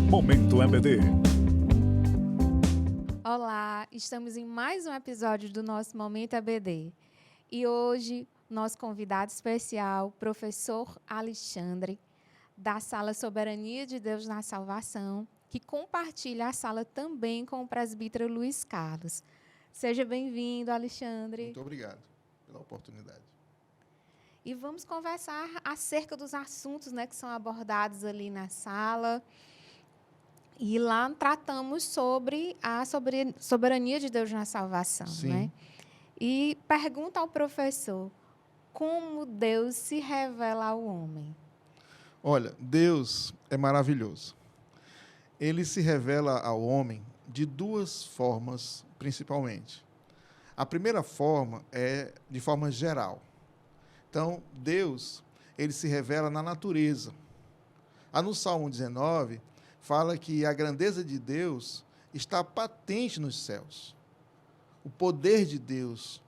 Momento EBD. Olá, estamos em mais um episódio do nosso Momento EBD. E hoje, nosso convidado especial, professor Alexandre, da Sala Soberania de Deus na Salvação, que compartilha a sala também com o presbítero Luiz Carlos. Seja bem-vindo, Alexandre. Muito obrigado pela oportunidade. E vamos conversar acerca dos assuntos, né, que são abordados ali na sala. E lá tratamos sobre a soberania de Deus na salvação. Sim. Né? E pergunta ao professor, como Deus se revela ao homem? Olha, Deus é maravilhoso. Ele se revela ao homem de duas formas, principalmente. A primeira forma é de forma geral. Então, Deus, ele se revela na natureza. No Salmo 19, fala que a grandeza de Deus está patente nos céus. O poder de Deus.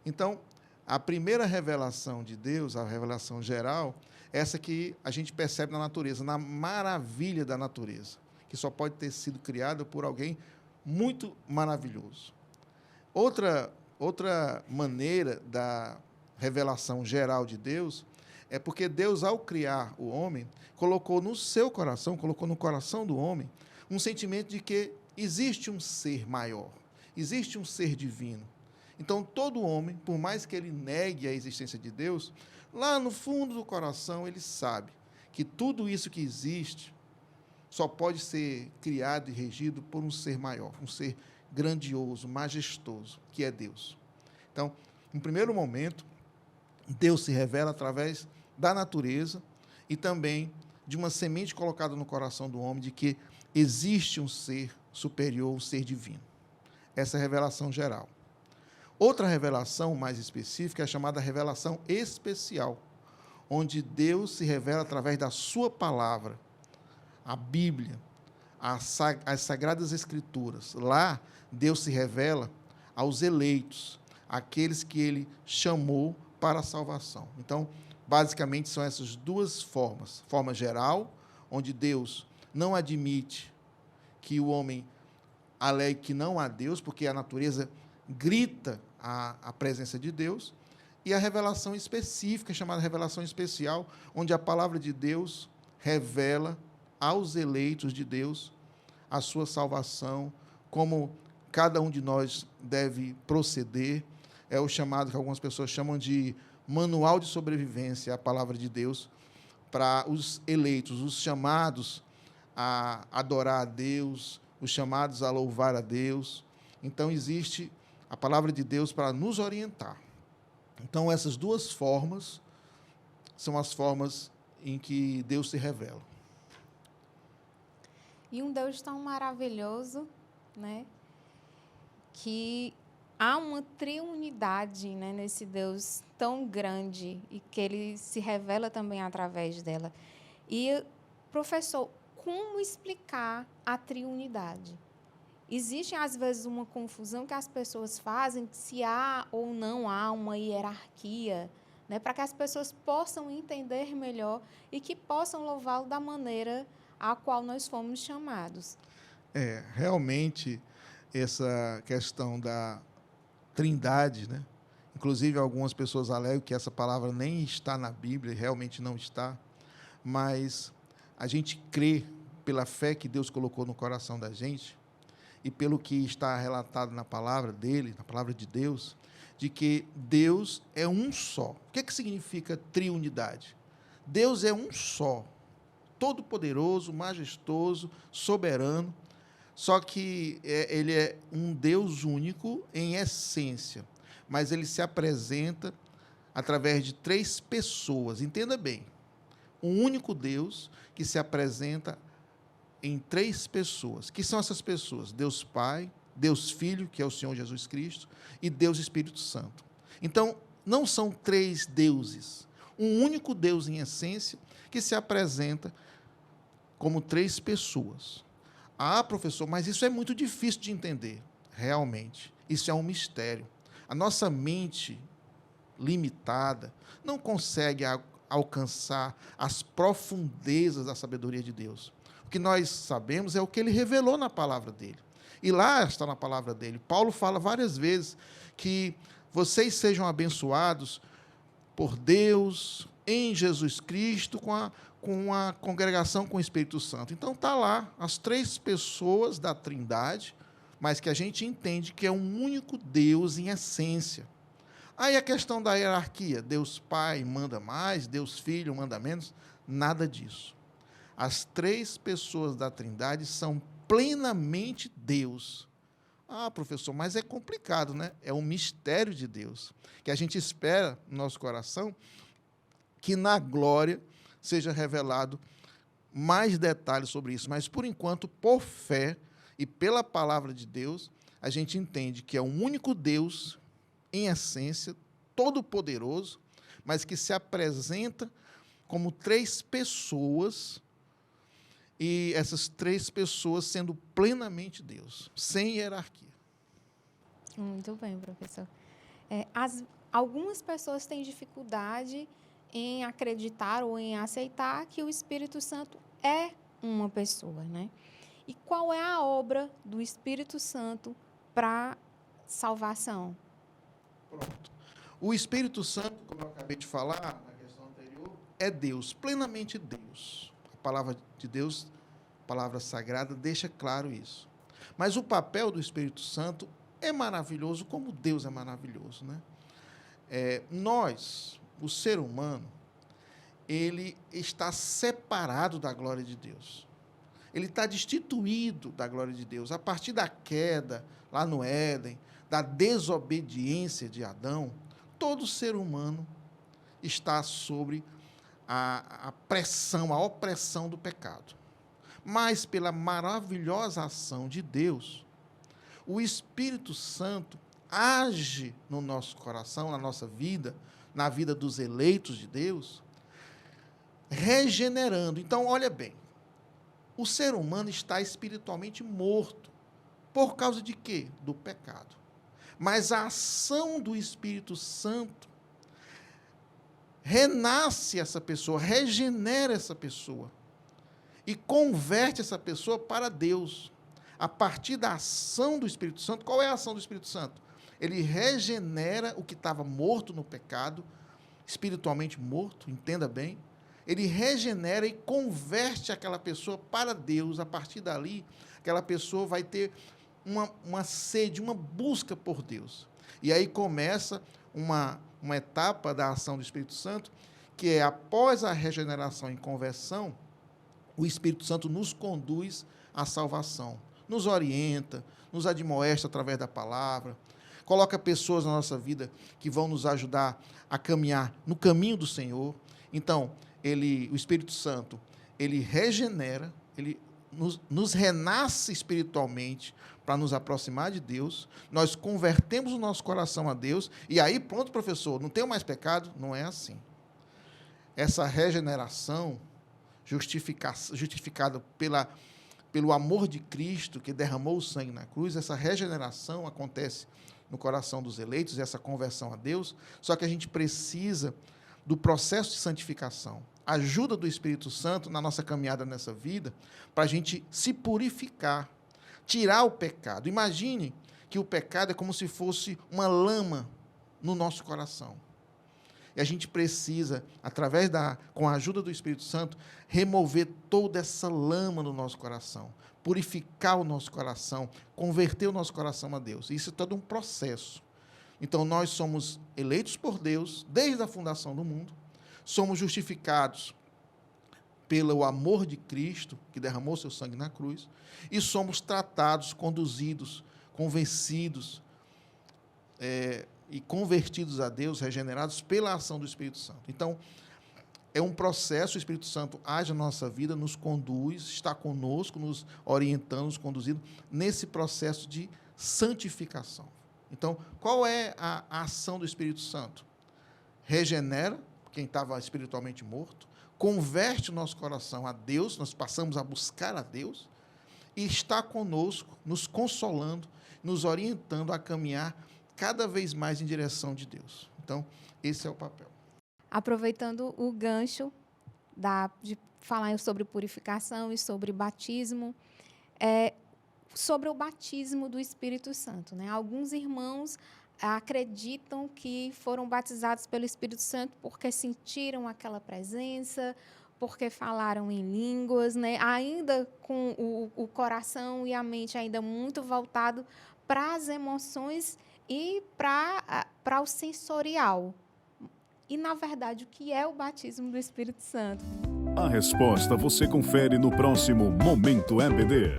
Então, a primeira revelação de Deus, a revelação geral, é essa que a gente percebe na natureza, na maravilha da natureza, que só pode ter sido criada por alguém muito maravilhoso. Outra maneira da revelação geral de Deus é porque Deus, ao criar o homem, colocou no seu coração, colocou no coração do homem, um sentimento de que existe um ser maior, existe um ser divino. Então, todo homem, por mais que ele negue a existência de Deus, lá no fundo do coração ele sabe que tudo isso que existe só pode ser criado e regido por um ser maior, um ser grandioso, majestoso, que é Deus. Então, no primeiro momento, Deus se revela através da natureza e também de uma semente colocada no coração do homem de que existe um ser superior, um ser divino. Essa é a revelação geral. Outra revelação mais específica é a chamada revelação especial, onde Deus se revela através da sua palavra, a Bíblia, as Sagradas Escrituras. Lá, Deus se revela aos eleitos, aqueles que ele chamou para a salvação. Então, basicamente, são essas duas formas. Forma geral, onde Deus não admite que o homem alegue que não há Deus, porque a natureza grita a presença de Deus, e a revelação específica, chamada revelação especial, onde a palavra de Deus revela aos eleitos de Deus a sua salvação, como cada um de nós deve proceder. É o chamado que algumas pessoas chamam de manual de sobrevivência, a palavra de Deus, para os eleitos, os chamados a adorar a Deus, os chamados a louvar a Deus. Então, existe a palavra de Deus para nos orientar. Então, essas duas formas são as formas em que Deus se revela. E um Deus tão maravilhoso, né, que há uma triunidade, né, nesse Deus tão grande e que ele se revela também através dela. E, professor, como explicar a triunidade? Existe, às vezes, uma confusão que as pessoas fazem se há ou não há uma hierarquia, né, para que as pessoas possam entender melhor e que possam louvá-lo da maneira a qual nós fomos chamados. Realmente, essa questão da Trindade, né? Inclusive, algumas pessoas alegam que essa palavra nem está na Bíblia, realmente não está, mas a gente crê, pela fé que Deus colocou no coração da gente, e pelo que está relatado na palavra dele, na palavra de Deus, de que Deus é um só. O que significa triunidade? Deus é um só, todo-poderoso, majestoso, soberano, só que ele é um Deus único em essência, mas ele se apresenta através de três pessoas. Entenda bem, um único Deus que se apresenta em três pessoas. Que são essas pessoas? Deus Pai, Deus Filho, que é o Senhor Jesus Cristo, e Deus Espírito Santo. Então, não são três deuses, um único Deus em essência que se apresenta como três pessoas. Professor, mas isso é muito difícil de entender. Realmente, isso é um mistério. A nossa mente limitada não consegue, alcançar as profundezas da sabedoria de Deus. O que nós sabemos é o que ele revelou na palavra dele. E lá está na palavra dele. Paulo fala várias vezes que vocês sejam abençoados por Deus, em Jesus Cristo, com a congregação com o Espírito Santo. Então está lá as 3 pessoas da Trindade, mas que a gente entende que é um único Deus em essência. Aí a questão da hierarquia, Deus Pai manda mais, Deus Filho manda menos, nada disso. As 3 pessoas da Trindade são plenamente Deus. Ah, professor, mas é complicado, né? É um mistério de Deus, que a gente espera no nosso coração que na glória seja revelado mais detalhes sobre isso. Mas, por enquanto, por fé e pela palavra de Deus, a gente entende que é um único Deus, em essência, todo-poderoso, mas que se apresenta como 3 pessoas, e essas 3 pessoas sendo plenamente Deus, sem hierarquia. Muito bem, professor. Algumas pessoas têm dificuldade em acreditar ou em aceitar que o Espírito Santo é uma pessoa, né? E qual é a obra do Espírito Santo para salvação? Pronto. O Espírito Santo, como eu acabei de falar na questão anterior, é Deus, plenamente Deus. A palavra de Deus, a palavra sagrada, deixa claro isso. Mas o papel do Espírito Santo é maravilhoso, como Deus é maravilhoso, né? Nós, o ser humano, ele está separado da glória de Deus. Ele está destituído da glória de Deus. A partir da queda, lá no Éden, da desobediência de Adão, todo ser humano está sobre a pressão, a opressão do pecado. Mas, pela maravilhosa ação de Deus, o Espírito Santo age no nosso coração, na nossa vida, na vida dos eleitos de Deus, regenerando. Então, olha bem, o ser humano está espiritualmente morto. Por causa de quê? Do pecado. Mas a ação do Espírito Santo renasce essa pessoa, regenera essa pessoa e converte essa pessoa para Deus. A partir da ação do Espírito Santo, qual é a ação do Espírito Santo? Ele regenera o que estava morto no pecado, espiritualmente morto, entenda bem. Ele regenera e converte aquela pessoa para Deus. A partir dali, aquela pessoa vai ter uma sede, uma busca por Deus. E aí começa uma etapa da ação do Espírito Santo, que é, após a regeneração e conversão, o Espírito Santo nos conduz à salvação, nos orienta, nos admoesta através da palavra, coloca pessoas na nossa vida que vão nos ajudar a caminhar no caminho do Senhor. Então, o Espírito Santo, ele regenera, ele nos renasce espiritualmente para nos aproximar de Deus, nós convertemos o nosso coração a Deus, e aí, pronto, professor, não tenho mais pecado? Não é assim. Essa regeneração, justificada pelo amor de Cristo, que derramou o sangue na cruz, essa regeneração acontece no coração dos eleitos, essa conversão a Deus, só que a gente precisa do processo de santificação, ajuda do Espírito Santo na nossa caminhada nessa vida, para a gente se purificar, tirar o pecado. Imagine que o pecado é como se fosse uma lama no nosso coração. E a gente precisa, com a ajuda do Espírito Santo, remover toda essa lama no nosso coração, purificar o nosso coração, converter o nosso coração a Deus. Isso é todo um processo. Então, nós somos eleitos por Deus desde a fundação do mundo, somos justificados pelo amor de Cristo, que derramou seu sangue na cruz, e somos tratados, conduzidos, convencidos e convertidos a Deus, regenerados pela ação do Espírito Santo. Então, é um processo, o Espírito Santo age na nossa vida, nos conduz, está conosco, nos orientando, nos conduzindo, nesse processo de santificação. Então, qual é a ação do Espírito Santo? Regenera quem estava espiritualmente morto, converte o nosso coração a Deus, nós passamos a buscar a Deus, e está conosco, nos consolando, nos orientando a caminhar cada vez mais em direção de Deus. Então, esse é o papel. aproveitando o gancho de falar sobre purificação e sobre batismo, sobre o batismo do Espírito Santo, né? Alguns irmãos acreditam que foram batizados pelo Espírito Santo porque sentiram aquela presença, porque falaram em línguas, né? Ainda com o coração e a mente ainda muito voltado para as emoções e para o sensorial. E, na verdade, o que é o batismo do Espírito Santo? A resposta você confere no próximo Momento EBD.